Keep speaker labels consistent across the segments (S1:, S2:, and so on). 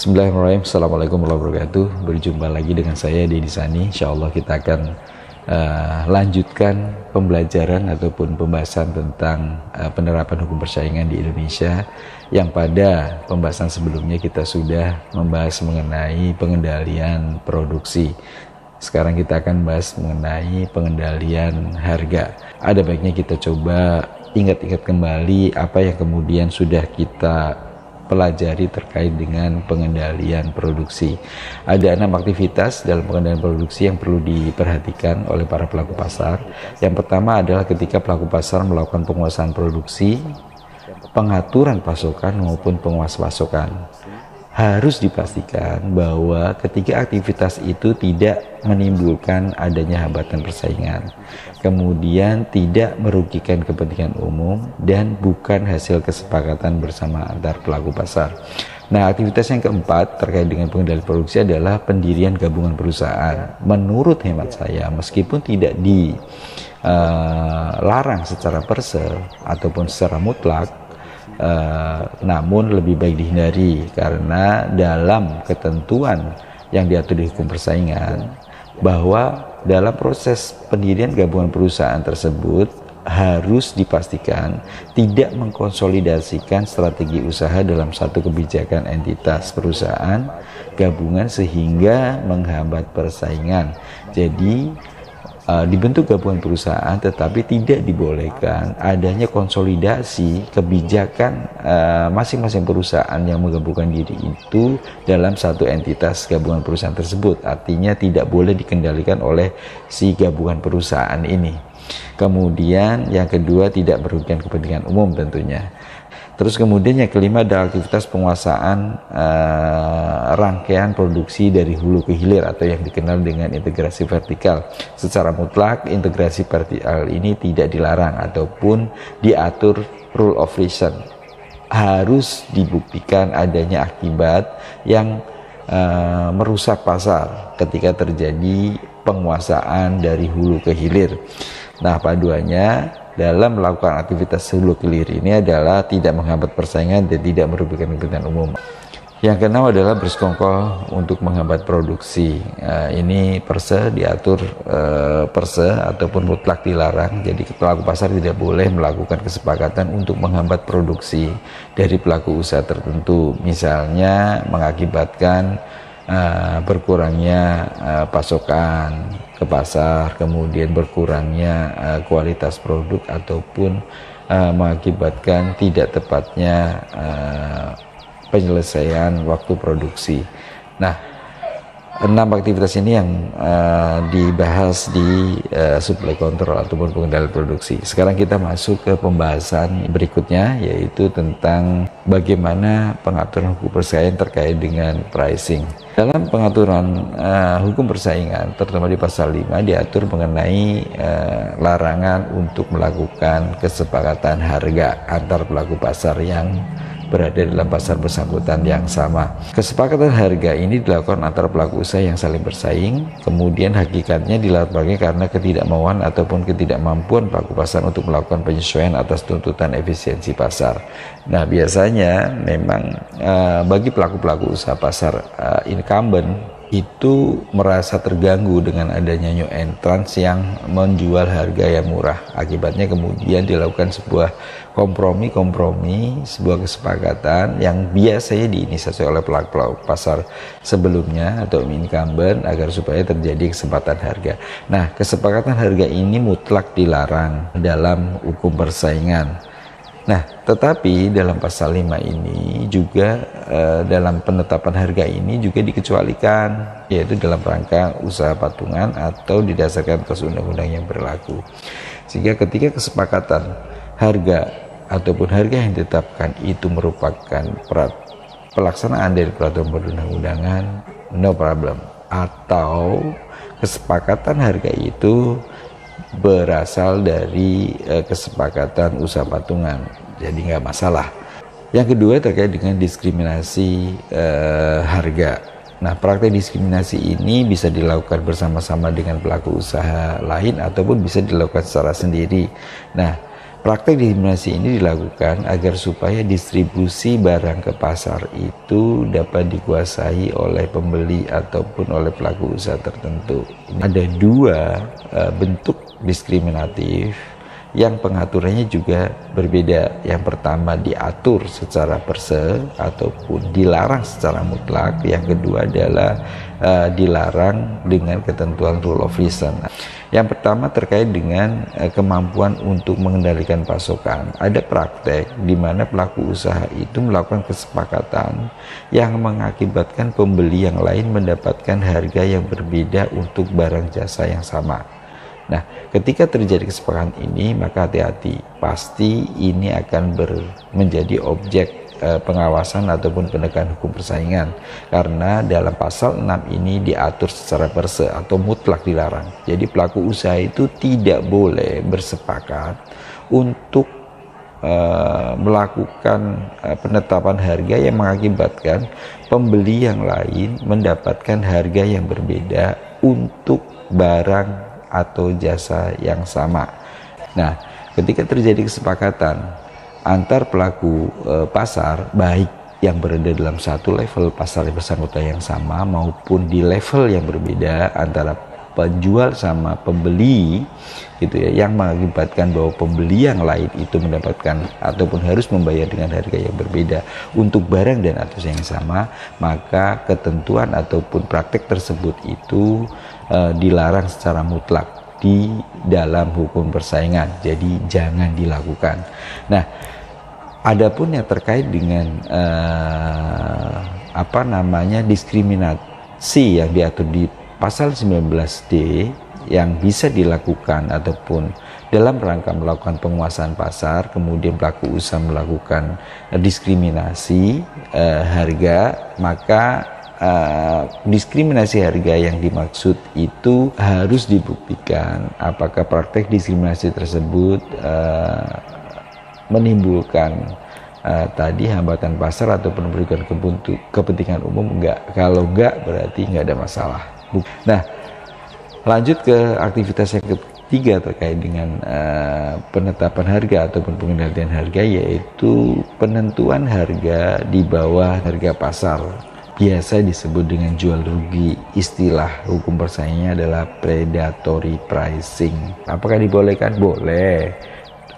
S1: Bismillahirrahmanirrahim. Assalamualaikum warahmatullahi wabarakatuh. Berjumpa lagi dengan saya Deddy Sani. Insya Allah kita akan lanjutkan pembelajaran ataupun pembahasan tentang penerapan hukum persaingan di Indonesia, yang pada pembahasan sebelumnya kita sudah membahas mengenai pengendalian produksi. Sekarang kita akan bahas mengenai pengendalian harga. Ada baiknya kita coba ingat-ingat kembali apa yang kemudian sudah kita pelajari terkait dengan pengendalian produksi. Ada 6 aktivitas dalam pengendalian produksi yang perlu diperhatikan oleh para pelaku pasar. Yang pertama adalah ketika pelaku pasar melakukan penguasaan produksi, pengaturan pasokan maupun penguas pasokan. Harus dipastikan bahwa ketika aktivitas itu tidak menimbulkan adanya hambatan persaingan, kemudian tidak merugikan kepentingan umum, dan bukan hasil kesepakatan bersama antar pelaku pasar. Nah, aktivitas yang keempat terkait dengan pengendalian produksi adalah pendirian gabungan perusahaan. Menurut hemat saya, meskipun tidak dilarang secara perse ataupun secara mutlak, namun lebih baik dihindari, karena dalam ketentuan yang diatur di hukum persaingan bahwa dalam proses pendirian gabungan perusahaan tersebut harus dipastikan tidak mengkonsolidasikan strategi usaha dalam satu kebijakan entitas perusahaan gabungan sehingga menghambat persaingan. Jadi dibentuk gabungan perusahaan tetapi tidak dibolehkan adanya konsolidasi kebijakan masing-masing perusahaan yang menggabungkan diri itu dalam satu entitas gabungan perusahaan tersebut. Artinya tidak boleh dikendalikan oleh si gabungan perusahaan ini. Kemudian yang kedua, tidak merugikan kepentingan umum tentunya. Terus kemudian yang kelima adalah aktivitas penguasaan rangkaian produksi dari hulu ke hilir atau yang dikenal dengan integrasi vertikal. Secara mutlak integrasi vertikal ini tidak dilarang ataupun diatur rule of reason. Harus dibuktikan adanya akibat yang merusak pasar ketika terjadi penguasaan dari hulu ke hilir. Nah, paduannya dalam melakukan aktivitas hulu ke hilir ini adalah tidak menghambat persaingan dan tidak merugikan kepentingan umum. Yang keenam adalah bersekongkol untuk menghambat produksi. Ini perse diatur perse ataupun mutlak dilarang. Jadi pelaku pasar tidak boleh melakukan kesepakatan untuk menghambat produksi dari pelaku usaha tertentu. Misalnya mengakibatkan berkurangnya pasokan ke pasar, kemudian berkurangnya kualitas produk, ataupun mengakibatkan tidak tepatnya penyelesaian waktu produksi. Nah, 6 aktivitas ini yang dibahas di supply control ataupun pengendalian produksi. Sekarang kita masuk ke pembahasan berikutnya, yaitu tentang bagaimana pengaturan hukum persaingan terkait dengan pricing. Dalam pengaturan hukum persaingan, terutama di pasal 5, diatur mengenai larangan untuk melakukan kesepakatan harga antar pelaku pasar yang berada dalam pasar bersangkutan yang sama. Kesepakatan harga ini dilakukan antara pelaku usaha yang saling bersaing, kemudian hakikatnya dilatarkan karena ketidakmauan ataupun ketidakmampuan pelaku pasar untuk melakukan penyesuaian atas tuntutan efisiensi pasar. Nah, biasanya memang bagi pelaku-pelaku usaha pasar incumbent itu merasa terganggu dengan adanya new entrants yang menjual harga yang murah. Akibatnya kemudian dilakukan sebuah kompromi, sebuah kesepakatan yang biasanya diinisiasi oleh pelaku pasar sebelumnya atau incumbent agar supaya terjadi kesempatan harga. Nah, kesepakatan harga ini mutlak dilarang dalam hukum persaingan. Nah, tetapi dalam pasal 5 ini juga dalam penetapan harga ini juga dikecualikan, yaitu dalam rangka usaha patungan atau didasarkan atas undang-undang yang berlaku. Sehingga ketika kesepakatan harga ataupun harga yang ditetapkan itu merupakan pelaksanaan dari peraturan perundang-undangan, no problem. Atau kesepakatan harga itu berasal dari kesepakatan usaha patungan, jadi nggak masalah. Yang kedua terkait dengan diskriminasi harga. Nah, praktek diskriminasi ini bisa dilakukan bersama-sama dengan pelaku usaha lain ataupun bisa dilakukan secara sendiri. Nah, Praktek diskriminasi ini dilakukan agar supaya distribusi barang ke pasar itu dapat dikuasai oleh pembeli ataupun oleh pelaku usaha tertentu. Ada dua bentuk diskriminatif yang pengaturannya juga berbeda. Yang pertama diatur secara per se ataupun dilarang secara mutlak. Yang kedua adalah dilarang dengan ketentuan rule of reason. Yang pertama terkait dengan kemampuan untuk mengendalikan pasokan. Ada praktek di mana pelaku usaha itu melakukan kesepakatan yang mengakibatkan pembeli yang lain mendapatkan harga yang berbeda untuk barang jasa yang sama. Nah, ketika terjadi kesepakatan ini, maka hati-hati, pasti ini akan menjadi objek pengawasan ataupun penegakan hukum persaingan, karena dalam pasal 6 ini diatur secara per se atau mutlak dilarang. Jadi pelaku usaha itu tidak boleh bersepakat untuk melakukan penetapan harga yang mengakibatkan pembeli yang lain mendapatkan harga yang berbeda untuk barang atau jasa yang sama. Nah, ketika terjadi kesepakatan antar pelaku pasar, baik yang berada dalam satu level pasar yang bersangkutan yang sama maupun di level yang berbeda antara penjual sama pembeli, gitu ya, yang mengakibatkan bahwa pembeli yang lain itu mendapatkan ataupun harus membayar dengan harga yang berbeda untuk barang dan atau yang sama, maka ketentuan ataupun praktek tersebut itu dilarang secara mutlak di dalam hukum persaingan. Jadi jangan dilakukan. Nah, adapun yang terkait dengan diskriminasi yang diatur di pasal 19D yang bisa dilakukan ataupun dalam rangka melakukan penguasaan pasar, kemudian pelaku usaha melakukan diskriminasi harga, maka diskriminasi harga yang dimaksud itu harus dibuktikan apakah praktek diskriminasi tersebut menimbulkan tadi hambatan pasar ataupun memberikan kepentingan umum. Enggak. Kalau enggak berarti enggak ada masalah. Nah, lanjut ke aktivitas yang ketiga terkait dengan penetapan harga ataupun pengendalian harga, yaitu penentuan harga di bawah harga pasar. Biasa disebut dengan jual rugi. Istilah hukum persaingannya adalah predatory pricing. Apakah dibolehkan? Boleh.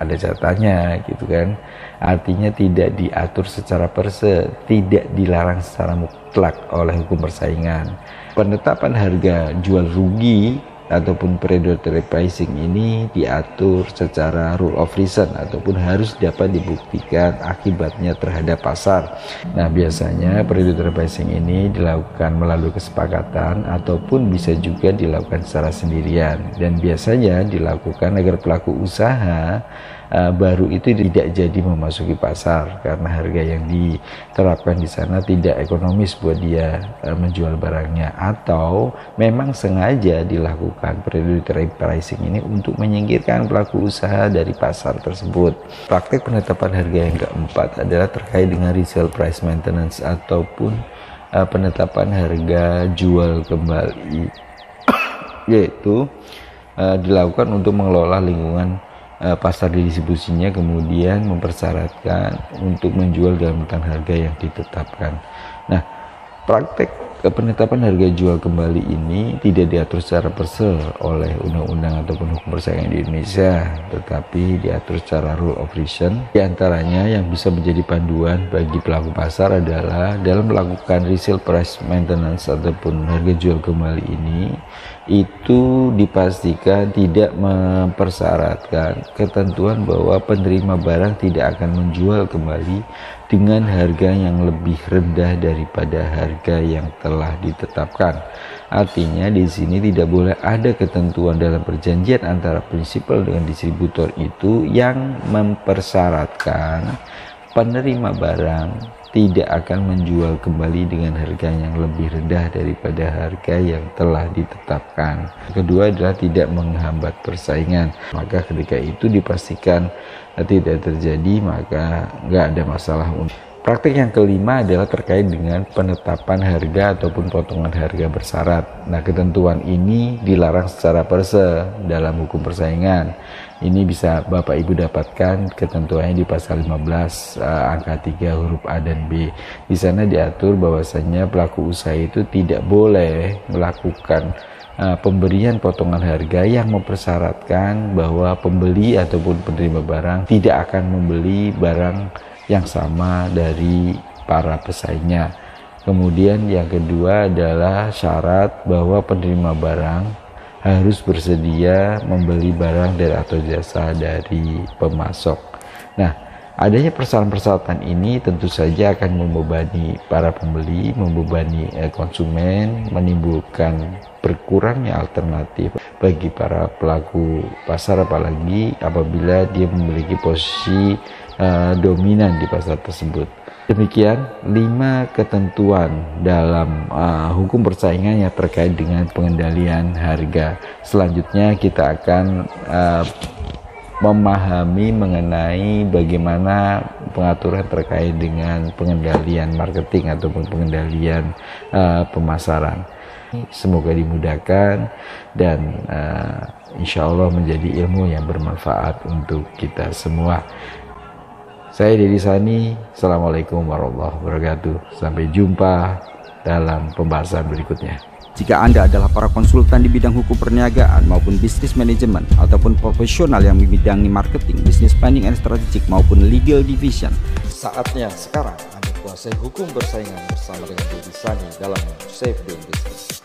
S1: Ada catatannya gitu kan. Artinya tidak diatur secara per se, tidak dilarang secara mutlak oleh hukum persaingan. Penetapan harga jual rugi ataupun predatory pricing ini diatur secara rule of reason ataupun harus dapat dibuktikan akibatnya terhadap pasar. Nah, biasanya predatory pricing ini dilakukan melalui kesepakatan ataupun bisa juga dilakukan secara sendirian, dan biasanya dilakukan agar pelaku usaha baru itu tidak jadi memasuki pasar karena harga yang diterapkan di sana tidak ekonomis buat dia menjual barangnya, atau memang sengaja dilakukan predatory pricing ini untuk menyingkirkan pelaku usaha dari pasar tersebut. Praktek penetapan harga yang keempat adalah terkait dengan resale price maintenance ataupun penetapan harga jual kembali, yaitu dilakukan untuk mengelola lingkungan pasar distribusinya, kemudian mempersyaratkan untuk menjual dalam rentang harga yang ditetapkan. Nah, praktek penetapan harga jual kembali ini tidak diatur secara per se oleh undang-undang ataupun hukum persaingan di Indonesia, tetapi diatur secara rule of reason. Di antaranya yang bisa menjadi panduan bagi pelaku pasar adalah dalam melakukan resale price maintenance ataupun harga jual kembali ini, itu dipastikan tidak mempersyaratkan ketentuan bahwa penerima barang tidak akan menjual kembali dengan harga yang lebih rendah daripada harga yang telah ditetapkan. Artinya di sini tidak boleh ada ketentuan dalam perjanjian antara prinsipal dengan distributor itu yang mempersyaratkan penerima barang tidak akan menjual kembali dengan harga yang lebih rendah daripada harga yang telah ditetapkan. Kedua adalah tidak menghambat persaingan. Maka ketika itu dipastikan tidak terjadi, maka nggak ada masalah. Praktik yang kelima adalah terkait dengan penetapan harga ataupun potongan harga bersyarat. Nah, ketentuan ini dilarang secara per se dalam hukum persaingan. Ini bisa Bapak Ibu dapatkan ketentuannya di pasal 15 angka 3 huruf A dan B. Di sana diatur bahwasannya pelaku usaha itu tidak boleh melakukan pemberian potongan harga yang mempersyaratkan bahwa pembeli ataupun penerima barang tidak akan membeli barang yang sama dari para pesaingnya. Kemudian yang kedua adalah syarat bahwa penerima barang harus bersedia membeli barang dari atau jasa dari pemasok. Nah, adanya persyaratan-persyaratan ini tentu saja akan membebani para pembeli, membebani konsumen, menimbulkan berkurangnya alternatif bagi para pelaku pasar, apalagi apabila dia memiliki posisi dominan di pasar tersebut. Demikian 5 ketentuan dalam hukum persaingan yang terkait dengan pengendalian harga. Selanjutnya kita akan memahami mengenai bagaimana pengaturan terkait dengan pengendalian marketing ataupun pengendalian pemasaran. Semoga dimudahkan dan insya Allah menjadi ilmu yang bermanfaat untuk kita semua. Saya Dedi Sani, Assalamualaikum warahmatullahi wabarakatuh. Sampai jumpa dalam pembahasan berikutnya.
S2: Jika Anda adalah para konsultan di bidang hukum perniagaan maupun bisnis manajemen ataupun profesional yang membidangi marketing, business planning and strategic maupun legal division,
S1: saatnya sekarang Anda kuasai hukum persaingan bersama dengan Dedi Sani dalam Safe Doing Business.